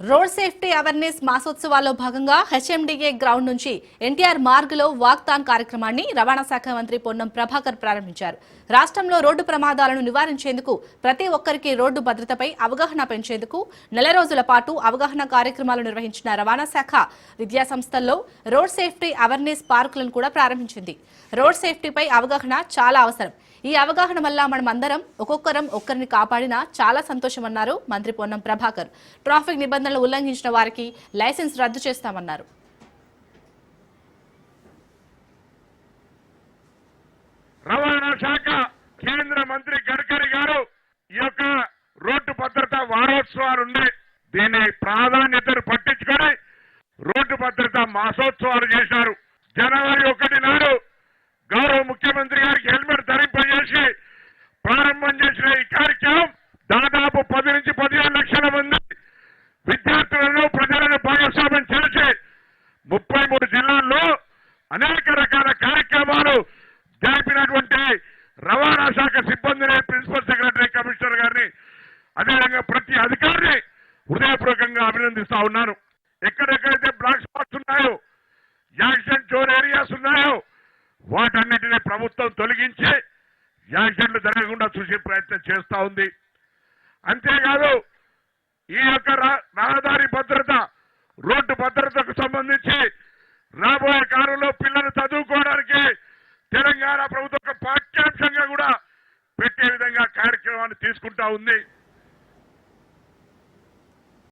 Road safety awareness మాసోత్సవాల్లో భాగంగా HMDA ground నుంచి NTR మార్గ్లో walkathon కార్యక్రమాన్ని రవాణా శాఖ మంత్రి పొన్నం ప్రభాకర్ ప్రారంభించారు. రాష్ట్రంలో రోడ్డు ప్రమాదాలను నివారించేందుకు ప్రతి ఒక్కరికి రోడ్డు భద్రతపై అవగాహన పెంచేందుకు నెల రోజుల పాటు అవగాహన కార్యక్రమాలు నిర్వహించిన రవాణా శాఖ విద్యా సంస్థల్లో రోడ్ సేఫ్టీ అవేర్నెస్ పార్కులను కూడా ప్రారంభించింది. రోడ్ సేఫ్టీపై అవగాహన చాలా అవసరం. ఈ అవగాహన వల్ల మనమందరం ఒక్కరిని కాపాడినా చాలా సంతోషమన్నారు మంత్రి పొన్నం ప్రభాకర్. ట్రాఫిక్ నిబంధనలు ఉల్లంఘించిన వారికి లైసెన్స్ రద్దు చేస్తామన్నారు. రవాణా శాఖ కేంద్ర మంత్రి గడ్కరీ గారు ఈ యొక్క రోడ్డు భద్రత వారోత్సవాలు ఉన్నాయి. దీని ప్రాధాన్యతను పట్టించుకొని రోడ్డు భద్రత మాసోత్సవాలు చేశారు. జనవరి 1 నాడు గౌరవ ముఖ్యమంత్రి గారికి హెల్మెట్ ధరింపజేసి ప్రారంభం చేసిన ఈ కార్యక్రమం దాదాపు 10 నుంచి 15 లక్షల మంది విద్యార్థులను ప్రజలను భాగస్వామ్యం చేసి 33 జిల్లాల్లో అనేక రకాల కార్యక్రమాలు జరిపినటువంటి రవాణా శాఖ సిబ్బందిని, ప్రిన్సిపల్ సెక్రటరీ, కమిషనర్ గారిని, అదేవిధంగా ప్రతి అధికారిని హృదయపూర్వకంగా అభినందిస్తా ఉన్నాను. ఎక్కడెక్కడైతే బ్లాక్ స్పాట్స్ ఉన్నాయో, యాక్సిడెంట్ జోన్ ఏరియాస్ ఉన్నాయో వాటన్నిటినీ ప్రభుత్వం తొలగించి యాక్సిడెంట్లు జరగకుండా చూసే ప్రయత్నం చేస్తా ఉంది. అంతేకాదు ఈ యొక్క రహదారి భద్రత, రోడ్డు భద్రతకు సంబంధించి రాబోయే కాలంలో పిల్లలు చదువుకోవడానికి తెలంగాణ ప్రభుత్వం పాఠ్యాంశంగా కూడా పెట్టే విధంగా కార్యక్రమాన్ని తీసుకుంటా ఉంది.